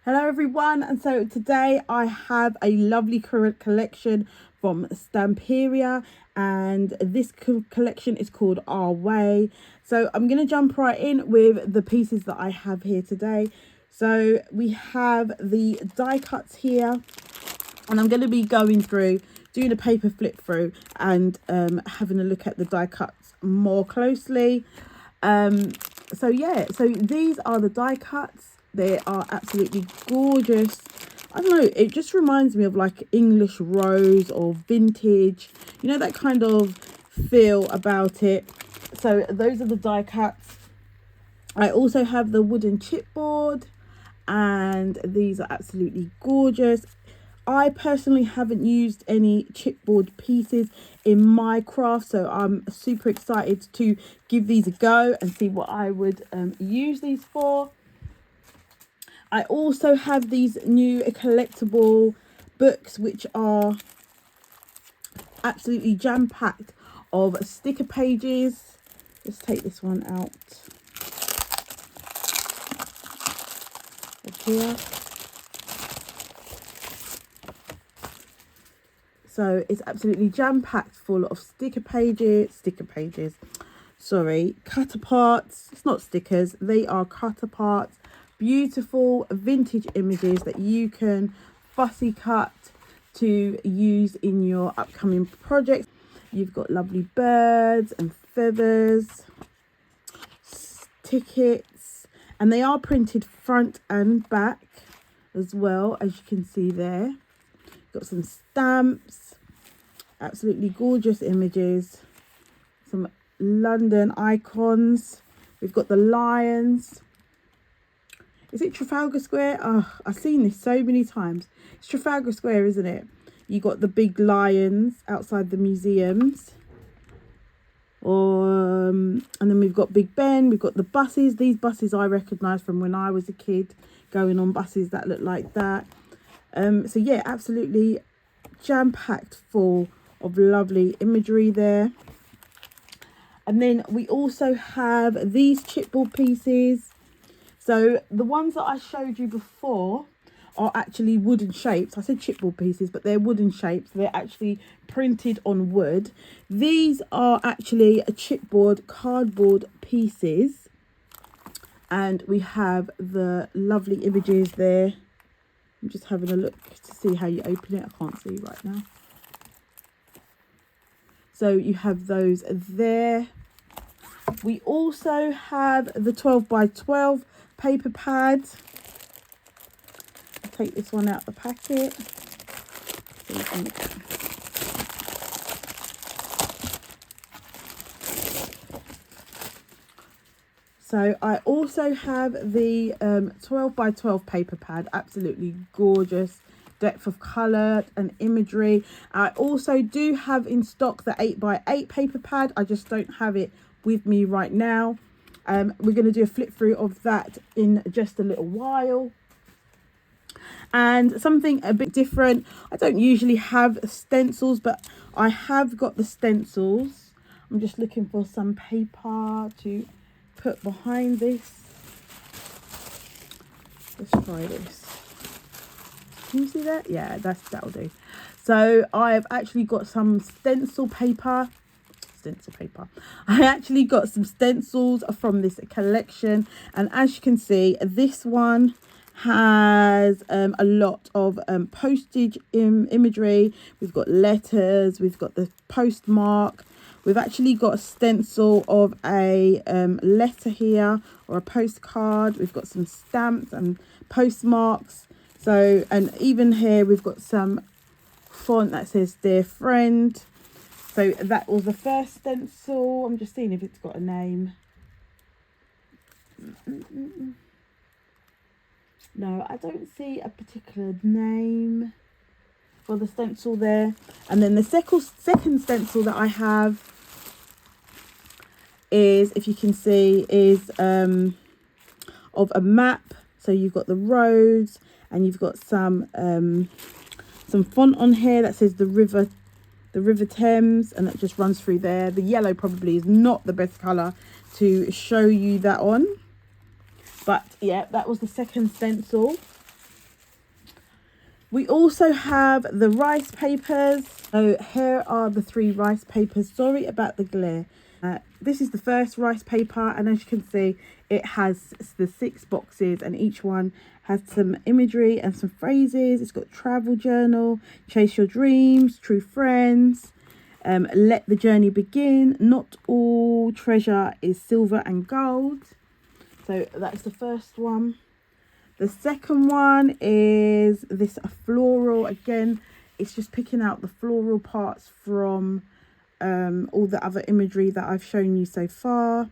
Hello everyone, and so today I have a lovely collection from Stamperia, and this collection is called Our Way. So I'm going to jump right in with the pieces that I have here today. So we have the die cuts here, and I'm going to be going through, doing a paper flip through and having a look at the die cuts more closely. So these are the die cuts. They are absolutely gorgeous. I don't know, it just reminds me of like English rose or vintage, you know, that kind of feel about it. So those are the die cuts. I also have the wooden chipboard, and these are absolutely gorgeous. I personally haven't used any chipboard pieces in my craft, so I'm super excited to give these a go and see what I would use these for. I also have these new collectible books, which are absolutely jam-packed of sticker pages. Let's take this one out of here. So it's absolutely jam-packed full of cut aparts. It's not stickers, they are cut aparts. Beautiful vintage images that you can fussy cut to use in your upcoming projects. You've got lovely birds and feathers, tickets, and they are printed front and back as well, as you can see there. Got some stamps, absolutely gorgeous images, some London icons. We've got the lions. Is it Trafalgar Square? Oh, I've seen this so many times. It's Trafalgar Square, isn't it? You got the big lions outside the museums. And then we've got Big Ben. We've got the buses. These buses I recognise from when I was a kid, going on buses that look like that. So yeah, absolutely jam-packed full of lovely imagery there. And then we also have these chipboard pieces. So the ones that I showed you before are actually wooden shapes. I said chipboard pieces, but they're wooden shapes. They're actually printed on wood. These are actually a chipboard cardboard pieces. And we have the lovely images there. I'm just having a look to see how you open it. I can't see right now. So you have those there. We also have the 12 by 12 paper pads. I'll take this one out the packet. So I also have the 12 by 12 paper pad, absolutely gorgeous depth of colour and imagery. I also do have in stock the 8 by 8 paper pad. I just don't have it with me right now. We're going to do a flip through of that in just a little while. And something a bit different, I don't usually have stencils, but I have got the stencils. I'm just looking for some paper to put behind this. Let's try this. Can you see that? Yeah, that'll do. So I've actually got some stencil paper. I actually got some stencils from this collection, and as you can see, this one has a lot of postage imagery. We've got letters, we've got the postmark, we've actually got a stencil of a letter here, or a postcard. We've got some stamps and postmarks. So, and even here we've got some font that says "Dear Friend." So that was the first stencil. I'm just seeing if it's got a name. No, I don't see a particular name for the stencil there. And then the second stencil that I have is, if you can see, is of a map. So you've got the roads, and you've got some font on here that says the River Thames, and that just runs through there. The yellow probably is not the best colour to show you that on, but yeah, that was the second stencil. We also have the rice papers. So here are the 3 rice papers. Sorry about the glare. This is the first rice paper, and as you can see, it has the 6 boxes, and each one has some imagery and some phrases. It's got travel journal, chase your dreams, true friends, let the journey begin, not all treasure is silver and gold. So that's the first one. The second one is this floral. Again, it's just picking out the floral parts from all the other imagery that I've shown you so far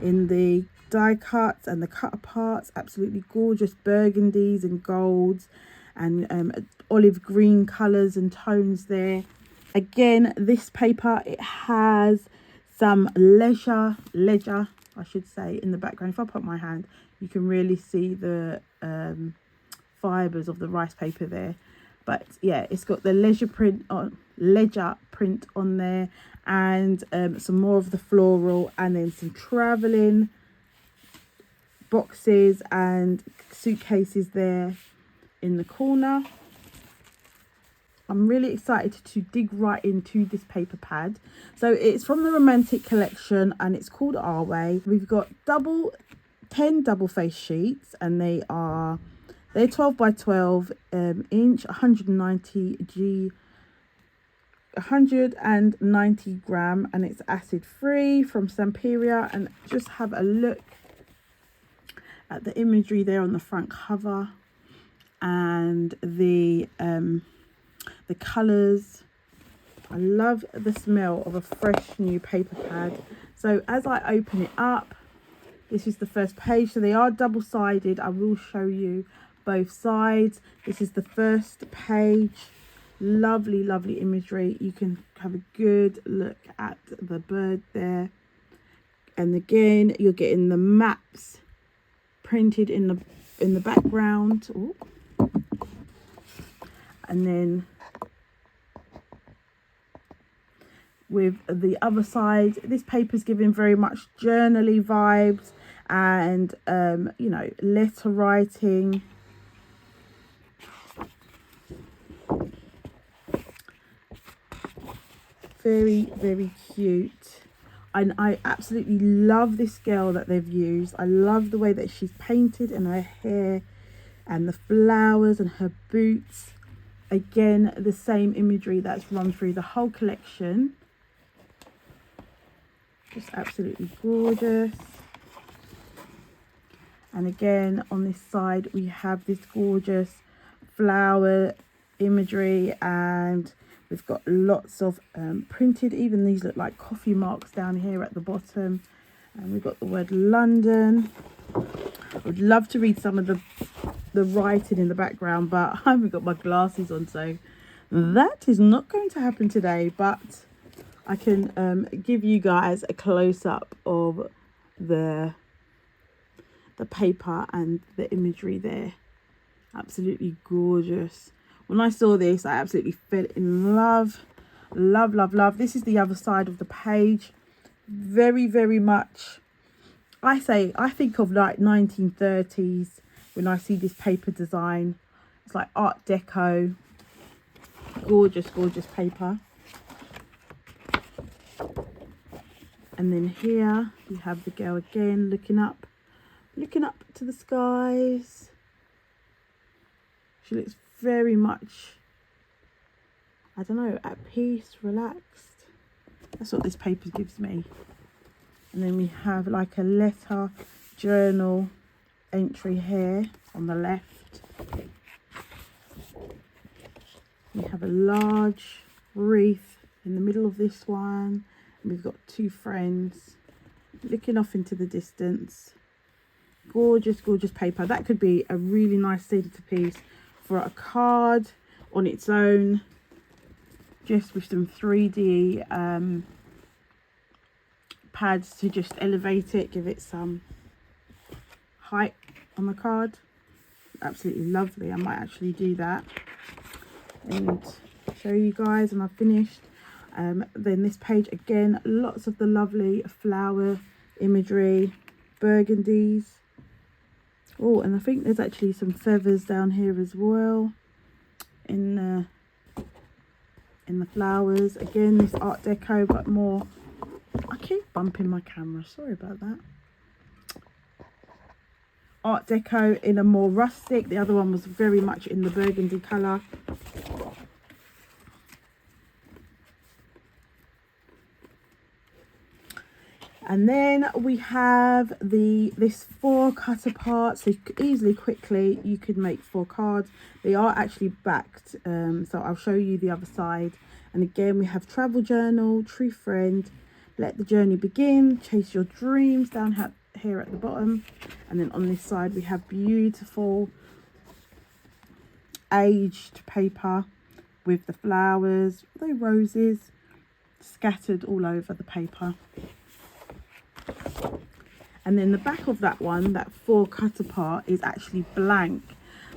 in the die cuts and the cut parts. Absolutely gorgeous burgundies and golds and olive green colours and tones there. Again, this paper, it has some ledger I should say in the background. If I put my hand, you can really see the fibres of the rice paper there. But yeah, it's got the ledger print on there, and some more of the floral, and then some traveling boxes and suitcases there in the corner. I'm really excited to dig right into this paper pad. So it's from the Romantic collection, and it's called Our Way. We've got 10 double face sheets, and they're 12 by 12 inch, 190 gram, and it's acid free from Stamperia. And just have a look at the imagery there on the front cover, and the colors. I love the smell of a fresh new paper pad. So as I open it up, this is the first page. So they are double-sided. I will show you both sides. This is the first page. Lovely, lovely imagery. You can have a good look at the bird there. And again, you're getting the maps printed in the background. Ooh. And then with the other side, this paper's giving very much journaly vibes and you know, letter writing. Very, very cute. And I absolutely love this girl that they've used. I love the way that she's painted, and her hair and the flowers and her boots. Again, the same imagery that's run through the whole collection. Just absolutely gorgeous. And again, on this side, we have this gorgeous flower imagery, and we've got lots of printed, even these look like coffee marks down here at the bottom. And we've got the word London. I would love to read some of the writing in the background, but I haven't got my glasses on, so that is not going to happen today. But I can give you guys a close-up of the paper and the imagery there. Absolutely gorgeous. When I saw this, I absolutely fell in love. Love, love, love. This is the other side of the page. Very, very much, I think of like 1930s when I see this paper design. It's like Art Deco. Gorgeous, gorgeous paper. And then here you have the girl again looking up to the skies. She looks very much, I don't know, at peace, relaxed. That's what this paper gives me. And then we have like a letter journal entry here on the left. We have a large wreath in the middle of this one. And we've got 2 friends looking off into the distance. Gorgeous, gorgeous paper. That could be a really nice centerpiece for a card on its own, just with some 3D pads to just elevate it, give it some height on the card. Absolutely lovely. I might actually do that and show you guys when I've finished. Then this page again, lots of the lovely flower imagery, burgundies. Oh, and I think there's actually some feathers down here as well. in the flowers. Again, this Art Deco, but more, I keep bumping my camera, sorry about that. Art Deco in a more rustic. The other one was very much in the burgundy colour. And then we have this 4 cut apart, so easily, quickly, you could make 4 cards. They are actually backed, so I'll show you the other side. And again, we have travel journal, true friend, let the journey begin, chase your dreams, down here at the bottom. And then on this side, we have beautiful aged paper with the flowers, the roses scattered all over the paper. And then the back of that one, that 4 cut apart, is actually blank.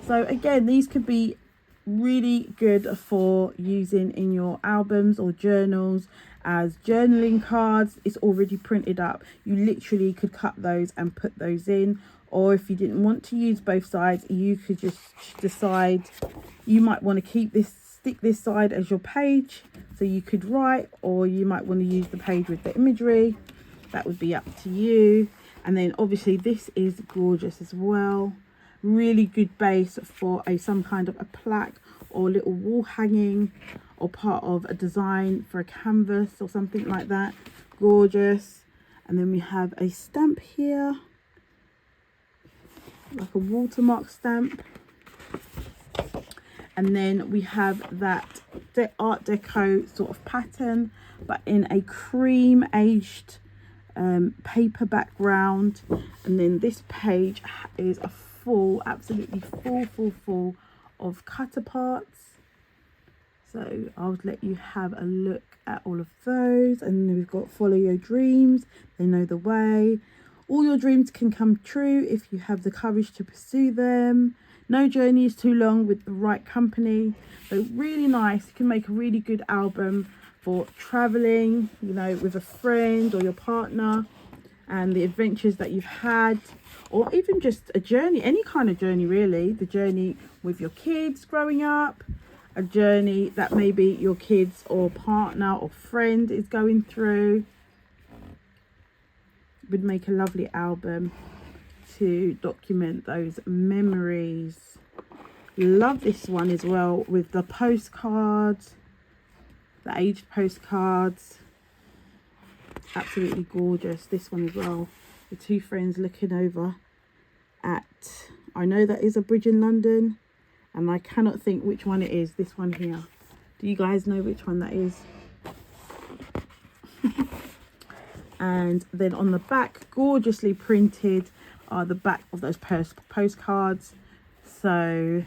So again, these could be really good for using in your albums or journals as journaling cards. It's already printed up. You literally could cut those and put those in. Or if you didn't want to use both sides, you could just decide you might want to stick this side as your page, so you could write, or you might want to use the page with the imagery. That would be up to you. And then obviously this is gorgeous as well. Really good base for some kind of a plaque or little wall hanging, or part of a design for a canvas or something like that. Gorgeous. And then we have a stamp here, like a watermark stamp. And then we have that Art Deco sort of pattern, but in a cream aged paper background. And then this page is a absolutely full of cut aparts. So I'll let you have a look at all of those. And then we've got follow your dreams, they know the way. All your dreams can come true if you have the courage to pursue them. No journey is too long with the right company. So really nice. You can make a really good album for traveling, you know, with a friend or your partner, and the adventures that you've had, or even just a journey, any kind of journey really. The journey with your kids growing up, a journey that maybe your kids or partner or friend is going through. Would make a lovely album to document those memories. Love this one as well, with the postcards, the aged postcards. Absolutely gorgeous. This one as well, the 2 friends looking over at, I know that is a bridge in London, and I cannot think which one it is. This one here, do you guys know which one that is? And then on the back, gorgeously printed, are the back of those postcards. So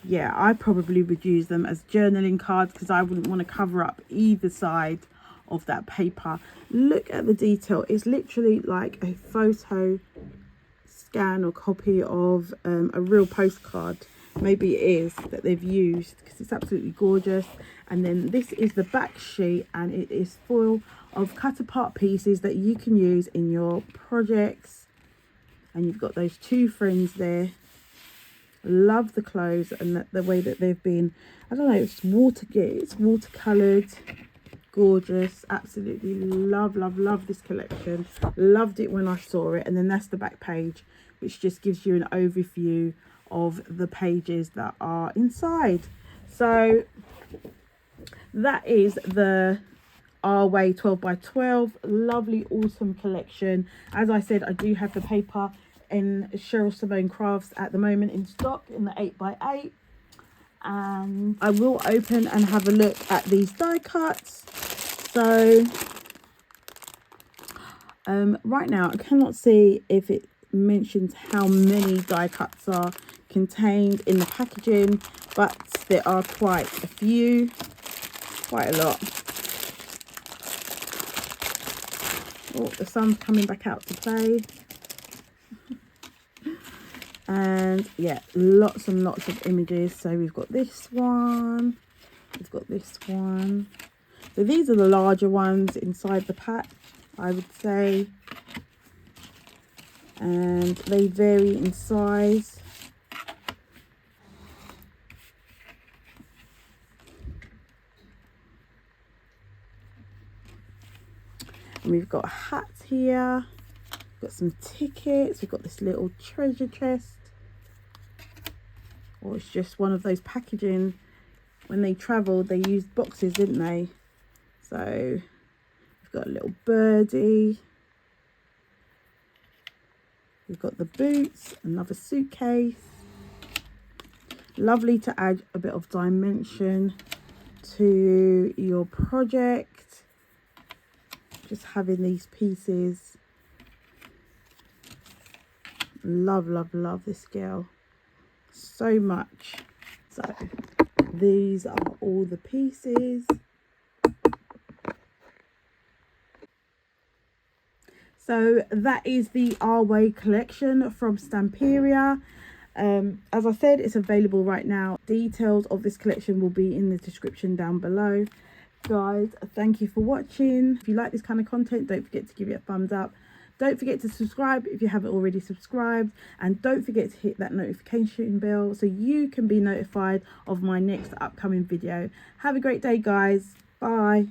yeah, I probably would use them as journaling cards, because I wouldn't want to cover up either side of that paper. Look at the detail. It's literally like a photo scan or copy of a real postcard. Maybe it is that they've used, because it's absolutely gorgeous. And then this is the back sheet, and it is full of cut apart pieces that you can use in your projects. And you've got those 2 friends there. Love the clothes and the way that they've been, I don't know, it's watercolored. Gorgeous. Absolutely love this collection. Loved it when I saw it. And then that's the back page, which just gives you an overview of the pages that are inside. So that is the Our Way 12 by 12. Lovely, awesome collection. As I said, I do have the paper in Cheryl Simone Crafts at the moment in stock in the 8 by 8. And I will open and have a look at these die cuts. So right now I cannot see if it mentions how many die cuts are contained in the packaging, but there are quite a few, quite a lot. Oh, the sun's coming back out to play. And yeah, lots and lots of images. So we've got this one, we've got this one. So these are the larger ones inside the pack, I would say, and they vary in size. And we've got hats here, got some tickets, we've got this little treasure chest. Or it's just one of those packaging. When they travelled, they used boxes, didn't they? So we've got a little birdie. We've got the boots, another suitcase. Lovely to add a bit of dimension to your project. Just having these pieces. Love, love, love this girl so much. So these are all the pieces. So that is the Our Way collection from Stamperia. As I said, it's available right now. Details of this collection will be in the description down below. Guys, thank you for watching. If you like this kind of content, don't forget to give it a thumbs up. Don't forget to subscribe if you haven't already subscribed, and don't forget to hit that notification bell so you can be notified of my next upcoming video. Have a great day, guys. Bye.